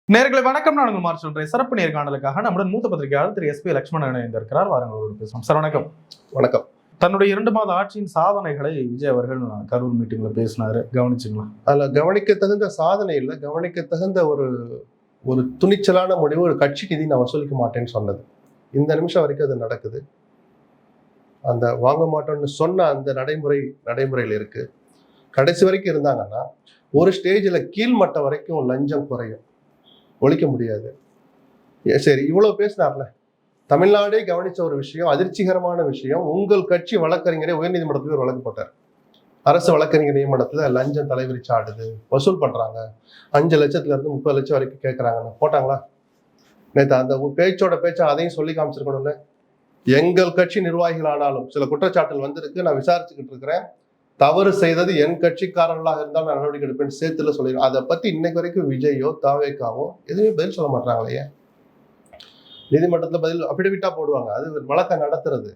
நேர்களை வணக்கம். நான் உங்கள் மார்ச் சொல்றேன். சிறப்பு நேர்காணலுக்காக நம்முடன் மூத்த பத்திரிகையாளர் திரு SP லட்சுமணன் இணைந்திருக்கிறார். வாரங்களோடு பேசுவோம். சார் வணக்கம். வணக்கம். தன்னுடைய 2 மாத ஆட்சியின் சாதனைகளை விஜய் அவர்கள் கரூர் மீட்டிங்ல பேசினாரு. கவனிச்சுங்களா? அதுல கவனிக்க தகுந்த சாதனை இல்லை, கவனிக்க தகுந்த ஒரு ஒரு துணிச்சலான முடிவு. ஒரு கட்சி நிதி நான் வசூலிக்க மாட்டேன்னு சொன்னது இந்த நிமிஷம் வரைக்கும் அது நடக்குது. அந்த வாங்க மாட்டோம்னு சொன்ன அந்த நடைமுறையில் இருக்கு. கடைசி வரைக்கும் இருந்தாங்கன்னா ஒரு ஸ்டேஜில் கீழ்மட்டம் வரைக்கும் லஞ்சம் குறையும், ஒழிக்க முடியாது. சரி, இவ்வளவு பேசினார்ல. தமிழ்நாடே கவனிச்ச ஒரு விஷயம், அதிர்ச்சிகரமான விஷயம். உங்கள் கட்சி வழக்கறிஞரே உயர்நீதிமன்றத்தில் ஒரு வழக்கு போட்டார். அரசு வழக்கறிஞர் நியமனத்துல லஞ்சம் தலைவிரிச்சு ஆடுது, வசூல் பண்றாங்க, 5 லட்சத்துல இருந்து 30 லட்சம் வரைக்கும் கேட்கறாங்கன்னு போட்டாங்களா? நேற்று அந்த பேச்சா அதையும் சொல்லி காமிச்சிருக்கணும்ல. எங்கள் கட்சி நிர்வாகிகளானாலும் சில குற்றச்சாட்டுகள் வந்திருக்கு, நான் விசாரிச்சுக்கிட்டு இருக்கிறேன். தவறு செய்தது என் கட்சிக்காரர்களாக இருந்தாலும் நான் நடவடிக்கை எடுப்பேன் சேர்த்துல சொல்லிடுறேன். அதை பத்தி இன்னைக்கு வரைக்கும் விஜயோ தாவேக்காவோ எதுவுமே பதில் சொல்ல மாட்டாங்களே. நீதிமன்றத்துல பதில் அபிடவிட்டா போடுவாங்க, அது வழக்கம் நடத்துறது.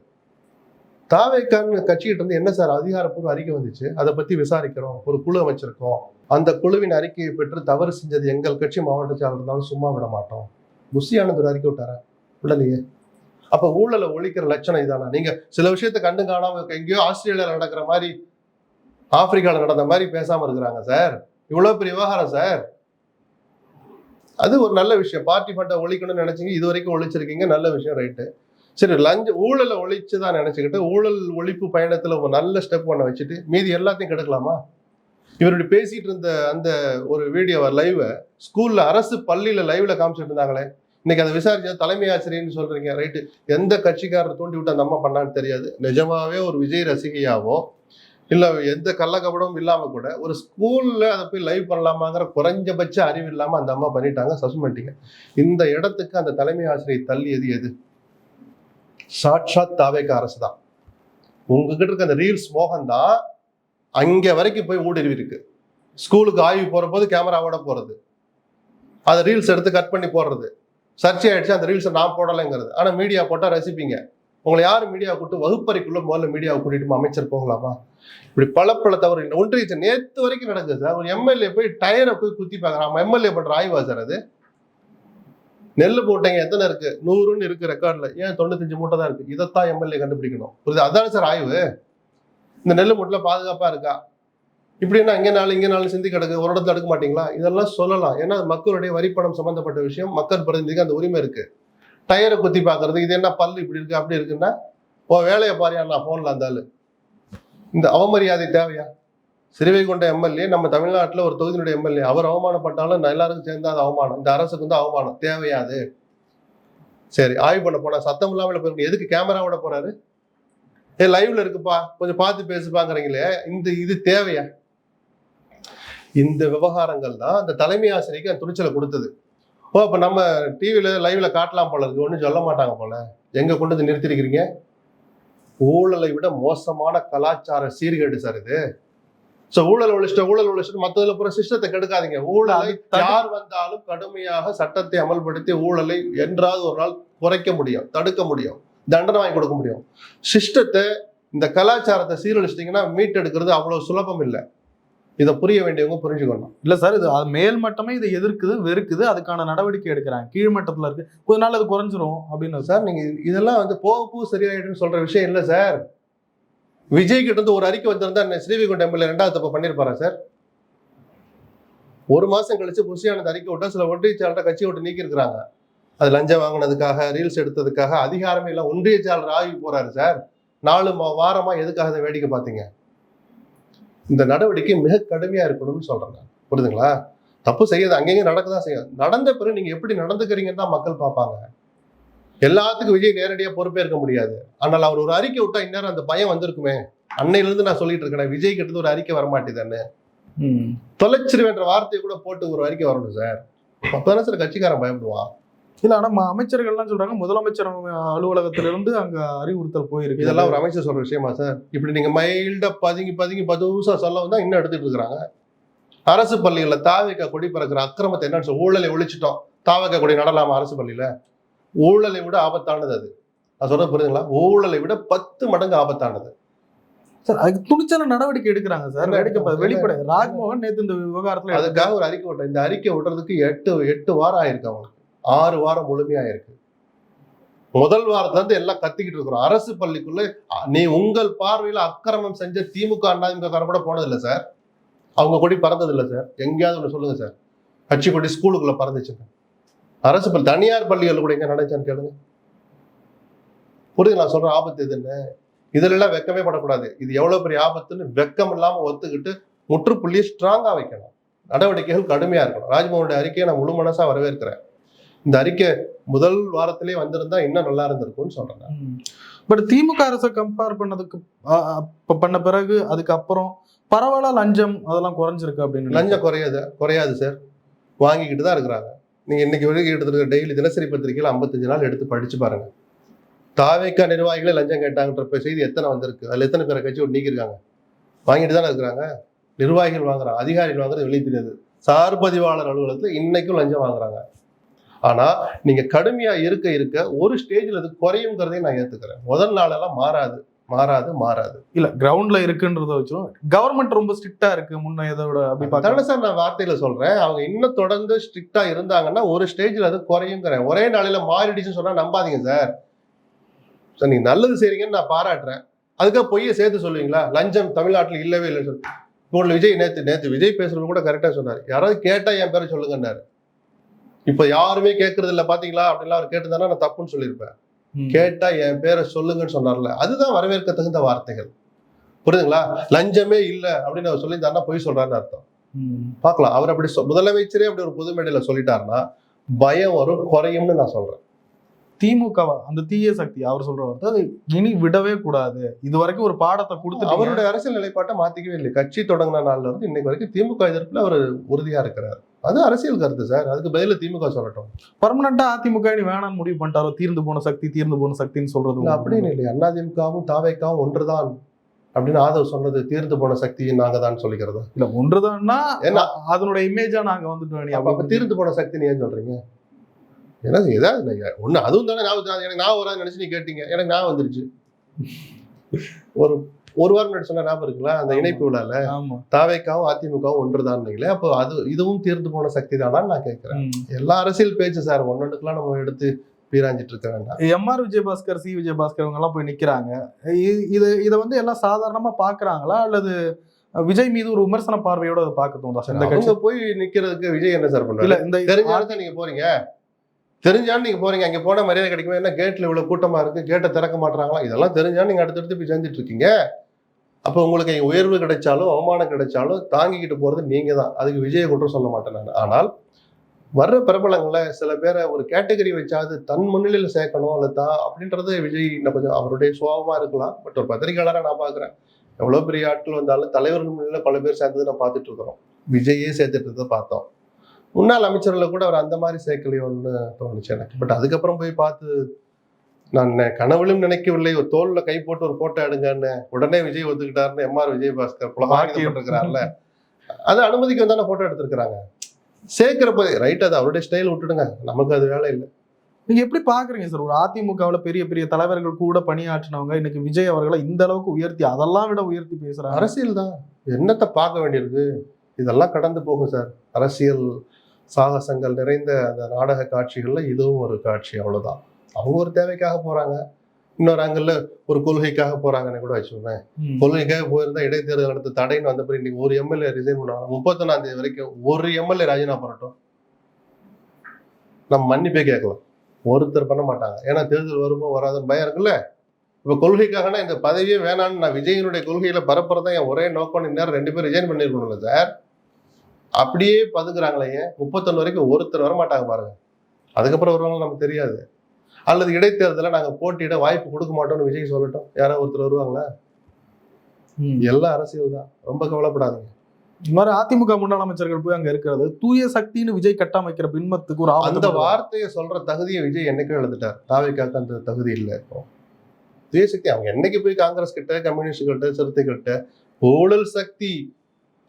தாவேக்கான்னு கட்சிகிட்ட இருந்து என்ன சார் அதிகாரப்பூர்வ அறிக்கை வந்துச்சு, அதை பத்தி விசாரிக்கிறோம், ஒரு குழு அமைச்சிருக்கோம், அந்த குழுவின் அறிக்கையை பெற்று தவறு செஞ்சது எங்கள் கட்சி மாவட்ட செயலாளர் இருந்தாலும் சும்மா விட மாட்டோம். புஷி ஆனந்த் ஒரு அறிக்கை விட்டாரா? இல்லையே. அப்ப ஊழலை ஒழிக்கிற லட்சணம் இதானா? நீங்க சில விஷயத்த கண்டு காணாம எங்கேயோ ஆஸ்திரேலியாவில் நடக்கிற மாதிரி, ஆப்பிரிக்காவில் நடந்த மாதிரி பேசாம இருக்கிறாங்க சார். இவ்வளவு பெரிய விவகாரம் சார். அது ஒரு நல்ல விஷயம். பார்ட்டி ஃபண்டை ஒழிக்கணும்னு நினைச்சீங்க, இது வரைக்கும் ஒழிச்சிருக்கீங்க, நல்ல விஷயம், ரைட்டு. சரி, ஊழலை ஒழிச்சுதான் நினைச்சுக்கிட்டு ஊழல் ஒழிப்பு பயணத்துல ஒரு நல்ல ஸ்டெப் ஒண்ண வச்சுட்டு மீதி எல்லாத்தையும் கெடுக்கலாமா? இவருடைய பேசிட்டு இருந்த அந்த ஒரு வீடியோ லைவ ஸ்கூல்ல, அரசு பள்ளியில லைவ்ல காமிச்சிட்டு இருந்தாங்களே, இன்னைக்கு அதை விசாரிச்சா தலைமை ஆசிரியர்னு சொல்றீங்க, ரைட்டு. எந்த கட்சிக்காரர் தூண்டி விட்டு அந்த அம்மா பண்ணான்னு தெரியாது. நிஜமாவே ஒரு விஜய் ரசிகையாவோ இல்ல எந்த கள்ளக்கபடமும் இல்லாம கூட ஒரு ஸ்கூல்ல அதை போய் லைவ் பண்ணலாமாங்கிற குறைஞ்சபட்ச அறிவு இல்லாம அந்த அம்மா பண்ணிட்டாங்க, சஸ்பெண்ட் பண்ணிட்டீங்க. இந்த இடத்துக்கு அந்த தலைமை ஆசிரியர் தள்ளியது எது? சாட்சாத் தாவேக அரசு தான். உங்ககிட்ட இருக்க அந்த ரீல்ஸ் மோகம் தான் அங்க வரைக்கும் போய் ஊடுருவி இருக்கு. ஸ்கூலுக்கு ஆய்வு போற போது கேமராவோட போறது, அதை ரீல்ஸ் எடுத்து கட் பண்ணி போடுறது, சர்ச்சை ஆயிடுச்சு. அந்த ரீல்ஸை நான் போடலைங்கிறது. ஆனா மீடியா போட்டா ரசிப்பீங்க. உங்களை யாரு மீடியா கூட்டு வகுப்பறைக்குள்ள முதல்ல மீடியாவை கூட்டிட்டு அமைச்சர் போகலாமா? இப்படி பல தவறு ஒன்றிய நேத்து வரைக்கும் நடக்குது சார். ஒரு எம்எல்ஏ போய் டயரை போய் குத்தி பார்க்கறான். எம்எல்ஏ பண்ற ஆய்வா சார் அது? நெல்லு மூட்டைங்க எத்தனை இருக்கு? 100ன்னு இருக்கு ரெக்கார்ட்ல, ஏன் 95 மூட்டை தான் இருக்கு? இதைத்தான் எம்எல்ஏ கண்டுபிடிக்கணும். புரியுது? அதான சார் ஆய்வு. இந்த நெல்லு மூட்டைல பாதுகாப்பா இருக்கா? இப்படின்னா இங்க நாள் சிந்தி கிடக்கு, ஒரு இடத்துல எடுக்க மாட்டீங்களா? இதெல்லாம் சொல்லலாம். ஏன்னா மக்களுடைய வரிப்பணம் சம்பந்தப்பட்ட விஷயம், மக்கள் பிரதிநிதிக்கு அந்த உரிமை இருக்கு. டயரை குத்தி பாக்குறது, இது என்ன பல்லு இப்படி இருக்கு அப்படி இருக்குன்னா, வேலையை பாரியா நான் போன்ல இருந்தாலும் இந்த அவமரியாதை தேவையா? சிறுவைகுண்ட எம்எல்ஏ நம்ம தமிழ்நாட்டில் ஒரு தொகுதியினுடைய எம்எல்ஏ, அவர் அவமானப்பட்டாலும் எல்லாருக்கும் சேர்ந்தா அது அவமானம், இந்த அரசுக்கு வந்து அவமானம் தேவையாது. சரி, ஆய்வு பண்ண போனா சத்தம் இல்லாமல் போய் எதுக்கு கேமராவோட போறாரு? லைவ்ல இருக்குப்பா, கொஞ்சம் பார்த்து பேசுப்பாங்கிறீங்களே, இது தேவையா? இந்த விவகாரங்கள் தான் அந்த தலைமை ஆசிரியருக்கு அந்த துணிச்சலை கொடுத்தது. அப்ப நம்ம டிவில லைவ்ல காட்டலாம் போல இருக்கு, ஒன்றும் சொல்ல மாட்டாங்க போல. எங்க கொண்டு வந்து நிறுத்திருக்கிறீங்க? ஊழலை விட மோசமான கலாச்சார சீர்கேடு சார் இது. ஊழல் ஒழிச்சிட்டு மற்றதுல போற சிஸ்டத்தை கெடுக்காதீங்க. ஊழலை யார் வந்தாலும் கடுமையாக சட்டத்தை அமல்படுத்தி ஊழலை என்றாவது ஒரு நாள் குறைக்க முடியும், தடுக்க முடியும், தண்டனை வாங்கி கொடுக்க முடியும். சிஸ்டத்தை, இந்த கலாச்சாரத்தை சீரழிச்சிட்டீங்கன்னா மீட்டெடுக்கிறது அவ்வளவு சுலபம் இல்லை. இதை புரிய வேண்டியவங்க புரிஞ்சுக்கணும். இல்ல சார், இது மேல் மட்டமே இதை எதிர்க்குது, வெறுக்குது, அதுக்கான நடவடிக்கை எடுக்கிறாங்க. கீழ்மட்டத்துல இருக்கு, கொஞ்ச நாள் அது குறைஞ்சிரும் அப்படின்னு. சார், நீங்க இதெல்லாம் வந்து போக சரியாயிடுன்னு சொல்ற விஷயம் இல்லை சார். விஜய் கிட்ட இருந்து ஒரு அறிக்கை வந்திருந்தா ஸ்ரீவைகுண்ட எம்எல்ஏ 2வது தப்பு பண்ணிருப்பாரா சார்? ஒரு மாசம் கழிச்சு புஷியானது அறிக்கை விட்டா சில ஒன்றிய செயலாளர் கட்சியை விட்டு நீக்கி இருக்கிறாங்க. அது லஞ்சம் வாங்கினதுக்காக, ரீல்ஸ் எடுத்ததுக்காக. அதிகாரமே இல்லை, ஒன்றிய செயலாளர் ஆய்வு போறாரு சார். 4 வாரமா எதுக்காக அதை வேடிக்கை பார்த்தீங்க? இந்த நடவடிக்கை மிக கடுமையா இருக்கணும்னு சொல்றேன். புரியுதுங்களா? தப்பு செய்யாது, அங்கேயும் நடக்கதான் செய்யும். நடந்த பிறகு நீங்க எப்படி நடந்துக்கிறீங்கன்னு தான் மக்கள் பார்ப்பாங்க. எல்லாத்துக்கும் விஜய் நேரடியா பொறுப்பேற்க முடியாது. ஆனால் அவர் ஒரு அறிக்கை விட்டா இந்நேரம் அந்த பயம் வந்திருக்குமே. அன்னையில இருந்து நான் சொல்லிட்டு இருக்கேன், விஜய் கிட்ட ஒரு அறிக்கை வரமாட்டேதானே, தொலைச்சிருவேன்ற வார்த்தையை கூட போட்டு ஒரு அறிக்கை வரணும் சார். அப்பதானே சார் கட்சிக்காரன் பயப்படுவான். இல்ல, ஆனா அமைச்சர்கள்லாம் சொல்றாங்க முதலமைச்சர் அலுவலகத்திலிருந்து அங்க அறிவுறுத்தல் போயிருக்கு. இதெல்லாம் ஒரு அமைச்சர் சொல்ற விஷயமா சார்? இப்படி நீங்க மைல்டா பதுங்கி பதுசா சொல்ல வந்தா இன்னும் எடுத்துட்டு இருக்கிறாங்க. அரசு பள்ளிகள்ல தாவேக்கா கொடி பறக்கிற அக்கிரமத்தை என்ன ஊழலை ஒழிச்சிட்டோம், தாவேக்கா கொடி நடலாமா அரசு பள்ளியில? ஊழலை விட ஆபத்தானது அது. நான் சொல்றது புரியுதுங்களா? ஊழலை விட 10 மடங்கு ஆபத்தானது. சார் அதுக்கு துணிச்சல நடவடிக்கை எடுக்கிறாங்க சார். என்ன வெளிப்படை ராஜ்மோகன் நேத்து இந்த விவகாரத்துல அதுக்காக ஒரு அறிக்கை விட்டேன். இந்த அறிக்கை விடுறதுக்கு 8 வாரம் ஆயிருக்கு அவங்களுக்கு. 6 வாரம் முழுமையா இருக்கு. முதல் வாரத்துல இருந்து எல்லாம் கத்திக்கிட்டு இருக்கிறோம். அரசு பள்ளிக்குள்ள நீ உங்கள் பார்வையில அக்கிரமம் செஞ்ச திமுக அதிமுக காரன் கூட போனதில்லை சார். அவங்க கொடி பறந்தது இல்லை சார். எங்கேயாவது ஒண்ணு சொல்லுங்க சார். கட்சி கொடி ஸ்கூலுக்குள்ள பறந்துச்சுங்க. அரசு பள்ளி தனியார் பள்ளிகள் கூட எங்க நடந்துச்சான்னு கேளுங்க. புரியுது நான் சொல்ற ஆபத்து எதுன்னு. இதுல எல்லாம் வெக்கமே படக்கூடாது. இது எவ்வளவு பெரிய ஆபத்துன்னு வெக்கம் இல்லாம ஒத்துக்கிட்டு முற்றுப்புள்ளியை ஸ்ட்ராங்கா வைக்கணும். நடவடிக்கைகள் கடுமையா இருக்கணும். ராஜ்மோகனுடைய அறிக்கையை நான் முழு மனசா வரவேற்கிறேன். இந்த அறிக்கை முதல் வாரத்திலே வந்திருந்தா இன்னும் நல்லா இருந்திருக்கும்னு சொல்றேன். பட் திமுக அரசை கம்பேர் பண்ணதுக்கு பண்ண பிறகு அதுக்கப்புறம் பரவாயில்ல லஞ்சம் அதெல்லாம் குறைஞ்சிருக்கு அப்படின்னு. லஞ்சம் குறையாது சார். வாங்கிக்கிட்டு தான் இருக்கிறாங்க. நீங்க இன்னைக்கு வரைக்கும் எடுத்துருக்க டெய்லி தினசரி பத்திரிகையில 55 நாள் எடுத்து படிச்சு பாருங்க. தாவேக்கா நிர்வாகிகளே லஞ்சம் கேட்டாங்கன்ற செய்தி எத்தனை வந்திருக்கு. அதுல எத்தனை பேரை கட்சி விட்டு நீக்கிருக்காங்க. வாங்கிட்டு தானே இருக்கிறாங்க. நிர்வாகிகள் வாங்குறாங்க, அதிகாரிகள் வாங்குறது வெளியே தெரியாது. சார் பதிவாளர் அலுவலகத்துல இன்னைக்கும் லஞ்சம் வாங்குறாங்க. ஆனா நீங்க கடுமையா இருக்க ஒரு ஸ்டேஜ்ல அது குறையுங்கிறதையும் நான் ஏத்துக்கிறேன். முதல் நாளெல்லாம் மாறாது இல்ல கிரவுண்ட்ல இருக்குன்றத வச்சும் கவர்மெண்ட் ரொம்ப ஸ்ட்ரிக்டா இருக்கு முன்ன இதோட அப்படி பார்த்தா சார் நான் வார்த்தையில சொல்றேன். அவங்க இன்னும் தொடர்ந்து ஸ்ட்ரிக்டா இருந்தாங்கன்னா ஒரு ஸ்டேஜ்ல அது குறையுங்கிறேன். ஒரே நாளையில மாறிடுச்சுன்னு சொன்னா நம்பாதீங்க சார். நீங்க நல்லது செய்றீங்கன்னு நான் பாராட்டுறேன். அதுக்காக பொய்யை சேர்த்து சொல்லுவீங்களா? லஞ்சம் தமிழ்நாட்டில் இல்லவே இல்லை சொல்லி இப்போ விஜய் நேத்து விஜய் பேசுறது கூட கரெக்டா சொன்னாரு. யாராவது கேட்டா என் பேரை சொல்லுங்கன்னாரு. இப்ப யாருமே கேட்கறது இல்லை பாத்தீங்களா அப்படின்லாம் அவர் கேட்டுதானா நான் தப்புன்னு சொல்லியிருப்பேன். கேட்டா என் பேரை சொல்லுங்கன்னு சொன்னார்ல, அதுதான் வரவேற்க தகுந்த வார்த்தைகள். புரியுதுங்களா? லஞ்சமே இல்லை அப்படின்னு அவர் சொல்லியிருந்தாருன்னா பொய் சொல்றாருன்னு அர்த்தம். பார்க்கலாம். அவர் அப்படி முதலமைச்சரே அப்படி ஒரு பொது மேடையில சொல்லிட்டாருன்னா பயம் வரும், குறையும்னு நான் சொல்றேன். திமுக அந்த தீய சக்தி அவர் சொல்ற வார்த்தை இனி விடவே கூடாது. இது வரைக்கும் ஒரு பாடத்தை கொடுத்து அவருடைய அரசியல் நிலைப்பாட்டை மாத்திக்கவே இல்லை. கட்சி தொடங்கின நாள்ல இருந்து இன்னைக்கு வரைக்கும் திமுக எதிர்ப்புல அவர் உறுதியா இருக்கிறார். அது அரசியல் கருத்து சார். அதுக்கு பதில திமுக சொல்லட்டும். பர்மனண்டா அதிமுக இனி வேணாம்னு முடிவு பண்ணிட்டாரோ? தீர்ந்து போன சக்தின்னு சொல்றது அப்படின்னு இல்லை. அதிமுகவும் தாவேக்காவும் ஒன்றுதான் அப்படின்னு ஆதவ் சொன்னது தீர்ந்து போன சக்தியை நாங்க தான் சொல்லிக்கிறதா? இல்ல ஒன்றுதான்னா அதனுடைய இமேஜா நாங்க வந்துட்டோம். தீர்ந்து போன சக்தி ஏன் சொல்றீங்க? ஏன்னா ஏதாவது ஒண்ணு அதுவும் தானே எனக்கு நான் ஒரு நினைச்சு நீ கேட்டீங்க. எனக்கு நான் வந்துருச்சு. ஒரு வாரம் முன்னாடி சொன்ன ஞாபகம் இருக்குல்ல அந்த இணைப்பு விழால தாவேக்காவும் அதிமுகவும் ஒன்றுதான். அப்போ அது இதுவும் தீர்ந்து போன சக்தி தானான்னு நான் கேட்கிறேன். எல்லா அரசியல் பேச்சு சார் ஒன்னொன்னுக்கெல்லாம் நம்ம எடுத்து பீராஞ்சிட்டு இருக்க வேண்டாம். எம்ஆர் விஜயபாஸ்கர் சி விஜயபாஸ்கர் இவங்க எல்லாம் போய் நிக்கிறாங்க. இதை வந்து எல்லாம் சாதாரணமா பாக்குறாங்களா அல்லது விஜய் மீது ஒரு விமர்சன பார்வையோட அதை பார்க்க தோணுதா? அவங்க போய் நிக்கிறதுக்கு விஜய் என்ன சார் பண்றாரு? இல்ல தெரிஞ்சாலும் நீங்க போறீங்க, தெரிஞ்சாலும் நீங்க போறீங்க, அங்க போன மரியாதை கிடைக்குமா? என்ன கேட்ல இவ்வளவு கூட்டமா இருக்கு, கேட்டை திறக்க மாட்டாங்களா? இதெல்லாம் தெரிஞ்சாலும் நீங்க அடுத்தடுத்து போய் சேர்ந்துட்டு இருக்கீங்க. அப்ப உங்களுக்கு உயர்வு கிடைச்சாலும் அவமானம் கிடைச்சாலும் தாங்கிக்கிட்டு போறது நீங்க தான். அதுக்கு விஜயை குற்றம் சொல்ல மாட்டேன் நான். ஆனால் வர்ற பிரபலங்களை சில பேரை ஒரு கேட்டகரி வச்சாது தன் முன்னிலையில சேர்க்கணும் அல்ல தான் அப்படின்றது விஜய் கொஞ்சம் அவருடைய சுபாவமா இருக்கலாம். பட் ஒரு பத்திரிகையாளராக நான் பாக்குறேன், எவ்வளவு பெரிய ஆட்கள் வந்தாலும் தலைவர் முன்னிலையில பல பேர் சேர்ந்தது நான் பார்த்துட்டு இருக்கிறோம். விஜயே சேர்த்துட்டு இருந்ததை பார்த்தோம். முன்னாள் அமைச்சர்களை கூட அவர் அந்த மாதிரி சேர்க்கலையோன்னு தோணுச்சு எனக்கு. பட் அதுக்கப்புறம் போய் பார்த்து நான் கனவுலும் நினைக்கவில்லை, ஒரு தோல்ல கை போட்டு ஒரு போட்டோ எடுங்கன்னு உடனே விஜய் ஒத்துக்கிட்டாருன்னு எம்ஆர் விஜயபாஸ்கர் புலமாக்கிட்டு அது அனுமதிக்கு வந்தானே போட்டோ எடுத்திருக்கிறாங்க. சேர்க்கிறப்ப ரைட், அது அவருடைய ஸ்டைல் விட்டுடுங்க, நமக்கு அது வேலை இல்லை. நீங்க எப்படி பாக்குறீங்க சார்? ஒரு அதிமுகவுல பெரிய பெரிய தலைவர்கள் கூட பணியாற்றினவங்க இன்னைக்கு விஜய் அவர்களை இந்த அளவுக்கு உயர்த்தி அதெல்லாம் விட உயர்த்தி பேசுறாங்க. அரசியல் தான், என்னத்தை பார்க்க வேண்டியிருக்கு? இதெல்லாம் கடந்து போகும் சார். அரசியல் சாகசங்கள் நிறைந்த அந்த நாடக காட்சிகள்ல இதுவும் ஒரு காட்சி, அவ்வளவுதான். அவங்க ஒரு தேவைக்காக போறாங்க, இன்னொரு ஆங்கிள் ஒரு கொள்கைக்காக போறாங்கன்னு கூட வச்சுக்கோங்க. கொள்கைக்காக போயிருந்தா இடைத்தேர்தல் நடத்த தடைன்னு வந்த பிறகு இன்னைக்கு ஒரு எம்எல்ஏ ரிசைன் பண்ணுவாங்க. 31ஆம் தேதி வரைக்கும் ஒரு எம்எல்ஏ ராஜினாமா பண்ணட்டும், நம்ம மன்னிப்பே கேட்கலாம். ஒருத்தர் பண்ண மாட்டாங்க. ஏன்னா தேர்தல் வருமோ வராதுன்னு பயம் இருக்குல்ல. இப்ப கொள்கைக்காகனா இந்த பதவியே வேணான்னு நான் விஜயனுடைய கொள்கையில பரப்புறதான் என் ஒரே நோக்கம். இந்நேரம் 2 பேர் ரிசைன் பண்ணிருக்கணும்ல சார். அப்படியே பதுக்குறாங்களே, 31 வரைக்கும் ஒருத்தர் வரமாட்டாங்க பாருங்க. அதுக்கப்புறம் வருவாங்க நமக்கு தெரியாது. அல்லது இடைத்தேர்தல நாங்க போட்டியிட வாய்ப்பு கொடுக்க மாட்டோம்னு விஜய் சொல்லட்டும், யாராவது ஒருத்தர் வருவாங்களா? எல்லாம் அரசியல் தான், ரொம்ப கவலைப்படாதீங்க. இந்த மாதிரி அதிமுக முன்னாள் அமைச்சர்கள் போய் அங்க இருக்கிறது தூய சக்தின்னு விஜய் கட்டமைக்கிற பின்பத்துக்கு ஒரு அந்த வார்த்தையை சொல்ற தகுதியை விஜய் என்னைக்கும் எழுதிட்டார். தாவேக்காக்கு அந்த தகுதி இல்லை. இப்போ தூய சக்தி அவங்க என்னைக்கு போய் காங்கிரஸ் கிட்ட, கம்யூனிஸ்ட் கிட்ட, சிறுத்தை கிட்ட ஊழல் சக்தி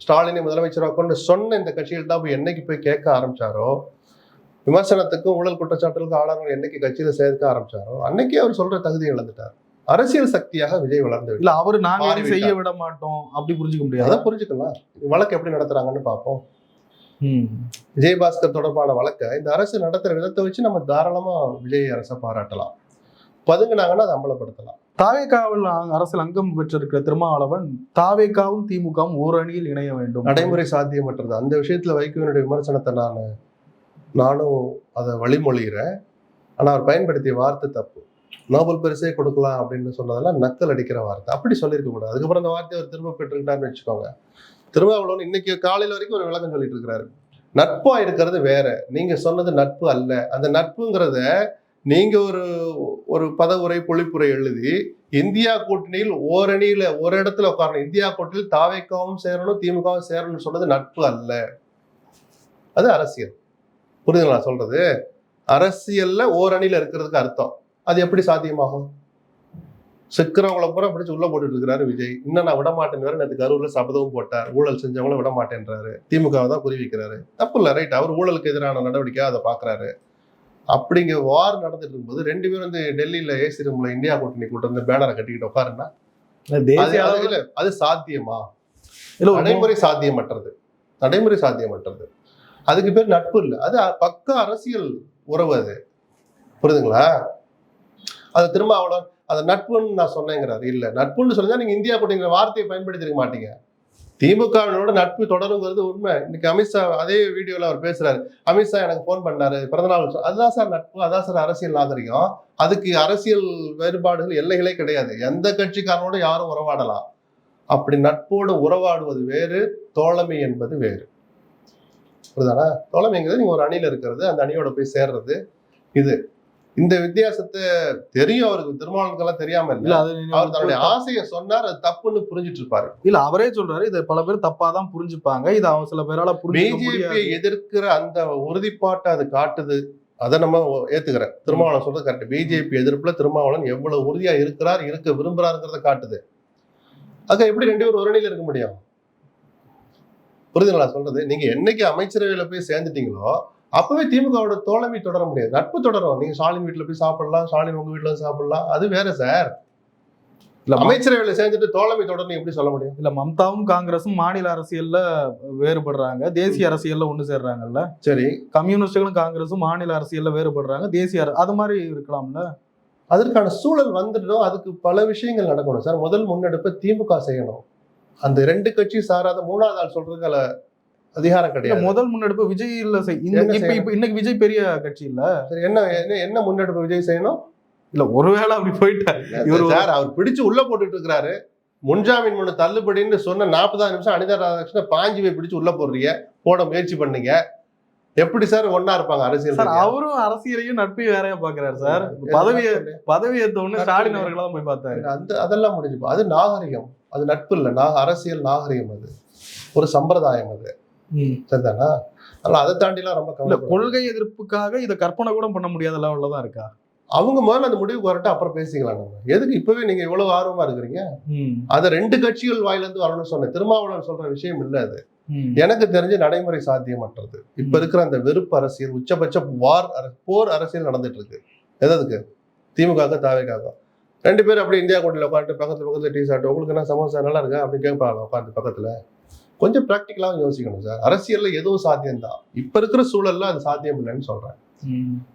ஸ்டாலினை முதலமைச்சராக கொண்டு சொன்ன இந்த கட்சிகள் தான் போய் என்னைக்கு போய் கேட்க ஆரம்பிச்சாரோ, விமர்சனத்துக்கும் ஊழல் குற்றச்சாட்டுகளுக்கும் ஆளாளர்கள் என்னைக்கு கட்சியில சேர்க்க ஆரம்பிச்சாரோ அன்னைக்கே அவர் சொல்ற தகுதியை இழந்துட்டார். அரசியல் சக்தியாக விஜய் வளர்ந்து இல்ல அவரு நாங்க மாறி எதுவும் செய்ய விட்டார். விட மாட்டோம் அப்படி புரிஞ்சுக்க முடியாது. அதை புரிஞ்சுக்கலாம். வழக்கு எப்படி நடத்துறாங்கன்னு பார்ப்போம். ம். விஜயபாஸ்கர் தொடர்பான வழக்கை இந்த அரசு நடத்துற விதத்தை வச்சு நம்ம தாராளமா விஜய் அரசை பாராட்டலாம். பதுங்கினாங்கன்னா அதை அம்பலப்படுத்தலாம். தாவேகாவில் அரசியல் அங்கம் பெற்றிருக்கிற திருமாவளவன் தாவேகாவும் திமுகவும் ஒரு அணியில் இணைய வேண்டும். நடைமுறை சாத்தியமற்றது. அந்த விஷயத்துல வைகோவினுடைய விமர்சனத்தை நானும் அதை வழிமொழிகிறேன். ஆனா அவர் பயன்படுத்திய வார்த்தை தப்பு. நோபல் பரிசே கொடுக்கலாம் அப்படின்னு சொன்னதெல்லாம் நக்கல் அடிக்கிற வார்த்தை. அப்படி சொல்லியிருக்க கூடாது. அதுக்கப்புறம் அந்த வார்த்தையை அவர் திரும்ப பெற்றுக்கிட்டாருன்னு வச்சுக்கோங்க. திருமாவளவன் இன்னைக்கு காலையில வரைக்கும் ஒரு விளக்கம் சொல்லிட்டு இருக்கிறாரு. நட்பா இருக்கிறது வேற, நீங்க சொன்னது நட்பு அல்ல. அந்த நட்புங்கிறத நீங்க ஒரு பதவுரை பொழிப்புரை எழுதி இந்தியா கூட்டணியில் ஓரணியில ஒரு இடத்துல உட்காரணும், இந்தியா கூட்டணியில் தாவேகாவும் சேரணும் திமுகவும் சேரணும்னு சொன்னது நட்பு அல்ல, அது அரசியல். புரியுதுங்களா சொல்றது? அரசியல்ல ஓரணியில இருக்கிறதுக்கு அர்த்தம். அது எப்படி சாத்தியமாகும்? சிக்கிறவங்கள பூரா பிடிச்சு உள்ள போட்டுட்டு இருக்கிறாரு விஜய். இன்னும் நான் விட மாட்டேன்னு வேற நேற்று கரூர்ல சபதமும் போட்டார். ஊழல் செஞ்சவங்கள விட மாட்டேன்றாரு. திமுகவை தான் குறி வைக்கிறாரு. தப்பு இல்லை, ரைட். அவர் ஊழலுக்கு எதிரான நடவடிக்கையா அதை பாக்குறாரு. அப்படிங்க வார் நடந்துட்டு இருக்கும்போது 2 பேரும் வந்து டெல்லியில ஏசி ரூம்ல இந்தியா கூட்டணி கூட்டம் வந்து பேனரை கட்டிக்கிட்டு உட்காருன்னா அது சாத்தியமா? நடைமுறை சாத்தியமற்றது. நடைமுறை சாத்தியமற்றது. அதுக்கு பேர் நட்பு இல்லை, அது பக்க அரசியல் உறவு. அது புரியுதுங்களா? அது திரும்ப அவ்வளோ அதை நட்புன்னு நான் சொன்னேங்கிறாரு. இல்ல, நட்புன்னு சொன்னா நீங்க இந்தியா கூட்டணிங்கிற வார்த்தையை பயன்படுத்திருக்க மாட்டீங்க. திமுகவினோட நட்பு தொடருங்கிறது உண்மை. இன்னைக்கு அமித்ஷா அதே வீடியோல அவர் பேசுறாரு. அமித்ஷா எனக்கு போன் பண்ணாரு, பிறந்தநாள். அதுதான் சார் நட்பு, அதான் சார் அரசியல் நாகரிகம். அதுக்கு அரசியல் வேறுபாடுகள் எல்லைகளே கிடையாது. எந்த கட்சிக்காரனோட யாரும் உறவாடலாம். அப்படி நட்போடு உறவாடுவது வேறு, தோழமை என்பது வேறு. புரியுதானா? தோழமைங்கிறது நீங்க ஒரு அணியில இருக்கிறது, அந்த அணியோட போய் சேர்றது. இந்த வித்தியாசத்தை தெரியும் அவருக்கு. திருமாவளவனுக்கெல்லாம் தெரியாம இல்ல. அவர் தன்னுடைய ஆசையை சொன்னார், அது தப்புன்னு புரிஞ்சிட்டு இருப்பாரு. இல்ல அவரே சொல்றாரு இதை பல பேர் தப்பாதான் புரிஞ்சுப்பாங்க, இது அவங்க சில பேரால பிஜேபியை எதிர்க்கிற அந்த உறுதிப்பாட்டை அது காட்டுது. அதை நம்ம ஏத்துக்கிறேன். திருமாவளவன் சொல்றது கரெக்ட். பிஜேபி எதிர்ப்புல திருமாவளவன் எவ்வளவு உறுதியா இருக்கிறார், இருக்க விரும்புறாருங்கிறத காட்டுது. அங்க எப்படி 2 பேரும் ஒரு அணியில இருக்க முடியும்? புரியுதுங்களா சொல்றது? நீங்க என்னைக்கு அமைச்சரவையில போய் சேர்ந்துட்டீங்களோ அப்பவே திமுகவோட தோழமை தொடர முடியாது, நட்பு தொடரும். நீங்க ஸ்டாலின் வீட்டுல போய் சாப்பிடலாம், ஸ்டாலின் உங்க வீட்டுல சாப்பிடலாம், அது வேற சார். இல்ல அமைச்சரவையில சேர்ந்துட்டு தோழமை தொடர்ந்து எப்படி சொல்ல முடியும்? இல்ல மம்தாவும் காங்கிரஸும் மாநில அரசியல்ல வேறுபடுறாங்க, தேசிய அரசியல்ல ஒண்ணு சேர்றாங்கல்ல. சரி, கம்யூனிஸ்டுகளும் காங்கிரஸும் மாநில அரசியல்ல வேறுபடுறாங்க, தேசிய அது மாதிரி இருக்கலாம்ல. அதற்கான சூழல் வந்துட்டோம். அதுக்கு பல விஷயங்கள் நடக்கணும் சார். முதல் முன்னெடுப்பை திமுக செய்யணும். அந்த 2 கட்சி சாராத 3வது ஆள் சொல்றதுக்கு அதிகாரம் கிடையாது. முதல் முன்னெடுப்பு விஜய் இல்ல. இன்னைக்கு விஜய் பெரிய கட்சி இல்ல. சரி, என்ன முன்னெடுப்பு விஜய் செய்யணும்? இல்ல ஒருவேளை அப்படி போயிட்டாரு சார். அவர் பிடிச்சு உள்ள போட்டுட்டு இருக்கிறாரு. முன்ஜாமீன் மனு தள்ளுபடின்னு சொன்ன 40 நிமிஷம் அனிதா ராதாகிருஷ்ணன் பாஞ்சு போய் பிடிச்சு உள்ள போட முயற்சி பண்ணீங்க. எப்படி சார் ஒன்னா இருப்பாங்க அரசியல்? சார் அவரும் அரசியலையும் நட்பையும் வேறையா பாக்குறாரு சார். பதவி ஏத்த உடனே ஸ்டாலின் அவர்களை தான் போய் பார்த்தாரு. அதெல்லாம் முடிஞ்சு. அது நாகரிகம், அது நட்பு இல்ல. அரசியல் நாகரிகம், அது ஒரு சம்பிரதாயம். அது சரிதானா? அதை தாண்டி எல்லாம் ரொம்ப கொள்கை எதிர்ப்புக்காக இதை கற்பனை கூட பண்ண முடியாத லெவல்ல தான் இருக்கா. அவங்க முதல்ல அந்த முடிவுக்கு வரட்டும், அப்புறம் பேசிக்கலாம். நம்ம எதுக்கு இப்பவே நீங்க இவ்வளவு ஆர்வமா இருக்கிறீங்க? அதை 2 கட்சிகள் வாயில இருந்து வரணும்னு சொன்னேன். திருமாவளவன் சொல்ற விஷயம் இல்ல அது. எனக்கு தெரிஞ்சு நடைமுறை சாத்தியமற்றது. இப்ப இருக்கிற அந்த வெறுப்பு அரசியல், உச்சபட்ச போர் அரசியல் நடந்துட்டு இருக்கு. எதுக்கு? திமுக தாவேக்காக 2 பேரும் அப்படி இந்தியா கூட்டணியில உட்காந்து பக்கத்துல டீ சாப்பிட்டு உங்களுக்கு என்ன சமோசா நல்லா இருக்கா அப்படின்னு கேட்பாங்க உட்காந்து பக்கத்துல. கொஞ்சம் பிராக்டிகலாவும் யோசிக்கணும் சார். அரசியல்ல எதுவும் சாத்தியம்தான். இப்ப இருக்கிற சூழல்ல அது சாத்தியம் இல்லைன்னு சொல்றேன்.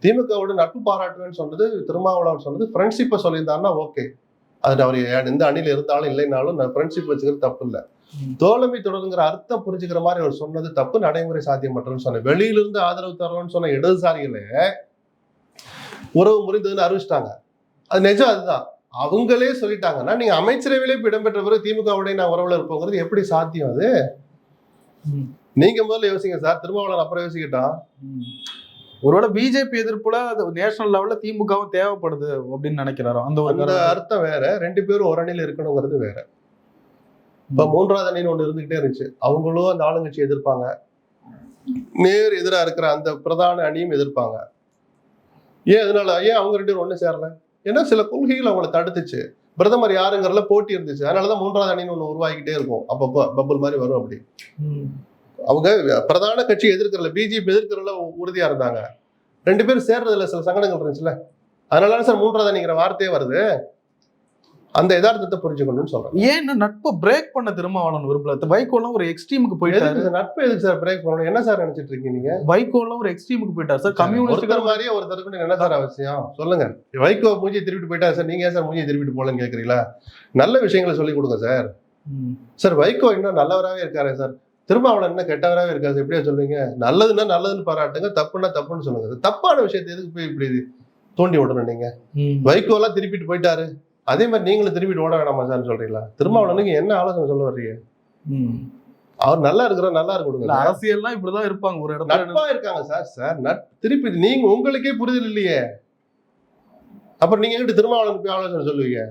திமுகவோட நட்பு பாராட்டுவேன்னு சொன்னது திருமாவளவன் சொன்னது ஃப்ரெண்ட்ஷிப்பை சொல்லியிருந்தாருன்னா ஓகே. அது அவர் எந்த அணியில இருந்தாலும் இல்லைனாலும் நான் ஃப்ரெண்ட்ஷிப் வச்சுக்கிறது தப்பு இல்லை. தோழமை தொடருங்கிற அர்த்தம் புரிஞ்சுக்கிற மாதிரி அவர் சொன்னது தப்பு, நடைமுறை சாத்தியமற்றன்னு சொன்னேன். வெளியிலிருந்து ஆதரவு தரணும்னு சொன்ன இடதுசாரிகளே உறவு முறிந்ததுன்னு அறிவிச்சிட்டாங்க. அது நிஜம். அதுதான் அவங்களே சொல்லிட்டாங்கன்னா நீங்க அமைச்சரவையிலே இடம்பெற்ற பிறகு திமுகவுடைய நான் உறவுல இருப்போங்கிறது எப்படி சாத்தியம்? அது நீங்க முதல்ல யோசிங்க சார். திருமாவளவன் அப்புறம் யோசிக்கிட்டான். ஒருவேளை பிஜேபி எதிர்ப்புல நேஷனல் லெவல்ல திமுகவும் தேவைப்படுது அப்படின்னு நினைக்கிறாரோ அந்த அர்த்தம் வேற. 2 பேரும் ஒரு அணியில இருக்கணுங்கிறது வேற. இப்ப 3வது அணின்னு ஒண்ணு இருந்துகிட்டே இருந்துச்சு. அவங்களும் அந்த ஆளுங்கட்சி எதிர்ப்பாங்க, நேர் எதிராக இருக்கிற அந்த பிரதான அணியும் எதிர்ப்பாங்க. அதனால அவங்க 2 பேரும் ஒண்ணு சேரல? ஏன்னா சில கொள்கைகள் அவங்களை தடுத்துச்சு. பிரதமர் யாருங்கிறதுல போட்டி இருந்துச்சு. அதனாலதான் 3வது அணின்னு ஒண்ணு உருவாகிக்கிட்டே இருக்கும். அப்பப்போ பபுள் மாதிரி வரும். அப்படி அவங்க பிரதான கட்சி எதிர்க்கிறல, பிஜேபி எதிர்க்கிறல உறுதியா இருந்தாங்க. 2 பேரும் சேர்றதுல சில சங்கடங்கள் இருந்துச்சுல்ல. அதனால சார் 3வது அணிங்கிற வார்த்தையே வருது. அந்த யதார்த்தத்தை புரிஞ்சுக்கணும்னு சொல்றேன். ஏன் நட்பை பிரேக் பண்ண திருமாவளவன் விரும்பல? வைகோலாம் ஒரு எக்ஸ்ட்ரீமுக்கு போயிட்டாரு. எதுக்கு நட்பு எதுக்கு சார் பிரேக் பண்ணணும்? என்ன சார் நினைச்சிட்டு இருக்கீங்க நீங்க? வைகோலாம் ஒரு எக்ஸ்ட்ரீமுக்கு போயிட்டாரு சார். கம்யூனிஸ்ட் ஒருத்தர் மாதிரியே ஒருத்தருக்கு என்ன சார் அவசியம் சொல்லுங்க. வைகோ மூஞ்சி திருப்பிட்டு போயிட்டாரு சார், நீங்க ஏன் சார் மூஞ்சி திருப்பிட்டு போலன்னு கேக்குறீங்களா? நல்ல விஷயங்களை சொல்லி கொடுங்க சார். சார் வைகோ இன்னும் நல்லவராகவே இருக்காரு சார், திருமாவளவன் என்ன கெட்டவராகவே இருக்காரு, எப்படியா சொல்லுவீங்க? நல்லதுன்னா நல்லதுன்னு பாராட்டுங்க, தப்புன்னா தப்புன்னு சொல்லுங்க. தப்பான விஷயத்தை எதுக்கு போய் இப்படி தூண்டி விடணும் நீங்க? வைகோ எல்லாம் திருப்பிட்டு போயிட்டாரு, அதே மாதிரி நீங்களும் திருப்பிட்டு ஓட வேணாமா சார் சொல்றீங்களா? திருமாவளவனுக்கு என்ன ஆலோசனை சொல்ல வர்றீங்க? அவர் நல்லா இருக்கிற நல்லா இருக்கணும். அரசியல்லாம் இப்படிதான் இருப்பாங்க, ஒரு இடத்துல நட்பா இருக்காங்க சார். சார் திருப்பி நீங்க உங்களுக்கே புரிதல் இல்லையே, அப்புறம் நீங்க எங்கிட்ட திருமாவளவன் போய் ஆலோசனை சொல்லுவீங்க?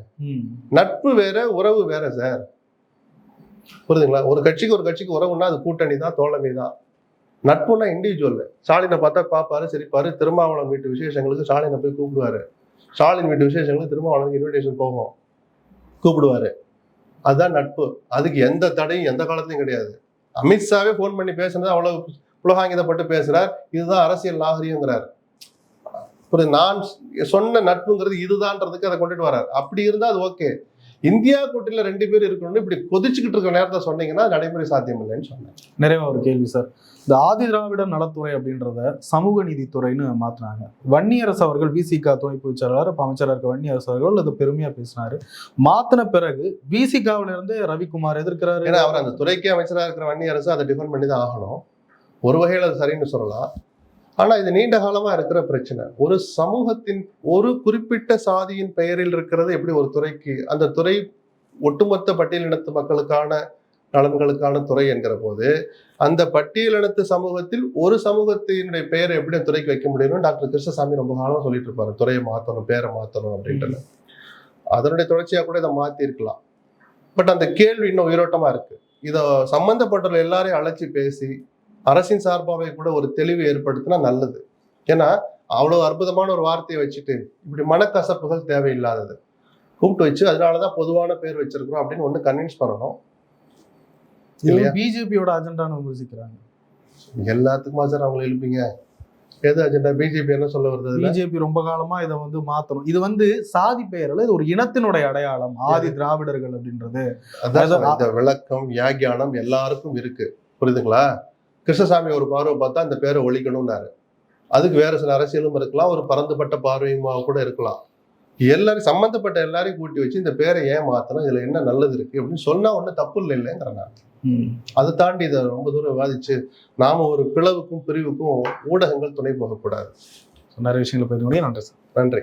நட்பு வேற உறவு வேற சார், புரியுதுங்களா? ஒரு கட்சிக்கு உறவுன்னா அது கூட்டணி தான், தோழமை தான். நட்புன்னா இண்டிவிஜுவல். ஸ்டாலினை பார்த்தா பாப்பாரு, சிரிப்பாரு. திருமாவளவன் வீட்டு விசேஷங்களுக்கு ஸ்டாலினை போய் கூப்பிடுவாரு, ஸ்டாலின் வீட்டு விசேஷங்களுக்கு திருமாவளவனுக்கு இன்விடேஷன் போகும், கூப்பிடுவாரு. அதுதான் நட்பு. அதுக்கு எந்த தடையும் எந்த காலத்திலையும் கிடையாது. அமித்ஷாவே போன் பண்ணி பேசுனது அவ்வளவு புலகாங்கிதப்பட்டு பேசுறார், இதுதான் அரசியல் நாகரிகங்கிறார். நான் சொன்ன நட்புங்கிறது இதுதான்றதுக்கு அதை கொண்டுட்டு வர்றாரு. அப்படி இருந்தா அது ஓகே. இந்தியா கூட்டணியில 2 பேர் இருக்கணும்னு இப்படி கொதிச்சுக்கிட்டு இருக்க நேரத்தை சொன்னீங்கன்னா நடைமுறை சாத்தியம் இல்லைன்னு சொன்னேன். நிறைவா ஒரு கேள்வி சார். இந்த ஆதி திராவிடர் நலத்துறை அப்படின்றத சமூக நீதித்துறைன்னு மாத்தினாங்க. வன்னியரசு அவர்கள் விசிக துணை பொதுச் செயலாளர், அமைச்சராக இருக்க வன்னியரசு அவர்கள் அது பெருமையா பேசினாரு. மாத்தின பிறகு விசிகாவில இருந்து ரவிக்குமார் எதிர்க்கிறாரு. ஏன்னா அவர் அந்த துறைக்கே அமைச்சராக இருக்கிற வன்னியரசு அதை டிஃபெண்ட் பண்ணி தான் ஆகணும். ஒரு வகையில் அது சரின்னு சொல்லலாம். ஆனா இது நீண்ட காலமா இருக்கிற பிரச்சனை. ஒரு சமூகத்தின் ஒரு குறிப்பிட்ட சாதியின் பெயரில் இருக்கிறது எப்படி ஒரு துறைக்கு, அந்த துறை ஒட்டுமொத்த பட்டியலினத்து மக்களுக்கான நலன்களுக்கான துறை என்கிற போது, அந்த பட்டியலினத்து சமூகத்தில் ஒரு சமூகத்தினுடைய பெயரை எப்படி துறைக்கு வைக்க முடியும்னு டாக்டர் கிருஷ்ணசாமி ரொம்ப காலமா சொல்லிட்டு இருப்பாரு. துறையை மாத்தணும், பேரை மாத்தணும் அப்படின்ட்டு. அதனுடைய தொடர்ச்சியா கூட இதை மாத்தி இருக்கலாம். பட் அந்த கேள்வி இன்னும் உயிரோட்டமா இருக்கு. இதை சம்பந்தப்பட்ட எல்லாரையும் அழைச்சி பேசி அரசின் சார்பாவே கூட ஒரு தெளிவு ஏற்படுத்தினா நல்லது. ஏன்னா அவ்வளவு அற்புதமான ஒரு வார்த்தையை வச்சுட்டு இப்படி மனக்கசப்புகள் தேவையில்லாதது கூப்பிட்டு வச்சு அதனாலதான் பொதுவான பேர் வச்சிருக்கிறோம் அப்படின்னு ஒண்ணு கன்வின்ஸ் பண்ணணும். பிஜேபியோட அஜெண்டான்னு விமர்சிக்கிறாங்க. எல்லாத்துக்குமா சார் அவங்களை எழுப்பீங்க? எது அஜெண்டா? பிஜேபி என்ன சொல்ல வருது? பிஜேபி ரொம்ப காலமா இதை மாத்தணும். இது சாதி பெயர்ல இது ஒரு இனத்தினுடைய அடையாளம், ஆதி திராவிடர்கள் அப்படின்றது. அதாவது விளக்கம் வியாக்கியானம் எல்லாருக்கும் இருக்கு, புரியுதுங்களா? கிருஷ்ணசாமி ஒரு பார்வை பார்த்தா இந்த பேரை ஒழிக்கணும்னாரு. அதுக்கு வேற சில அரசியலும் இருக்கலாம், ஒரு பரந்துபட்ட பார்வையுமா கூட இருக்கலாம். எல்லாரும் சம்பந்தப்பட்ட எல்லாரையும் கூட்டி வச்சு இந்த பேரை ஏன் மாத்தணும், இதுல என்ன நல்லது இருக்கு அப்படின்னு சொன்னா ஒன்னும் தப்பு இல்லைங்கிற நான். அதை தாண்டி இதை ரொம்ப தூரம் விவாதிச்சு நாம ஒரு பிளவுக்கும் பிரிவுக்கும் ஊடகங்கள் துணை போகக்கூடாது. நிறைய விஷயங்களை பேச முடியும். நன்றி சார். நன்றி.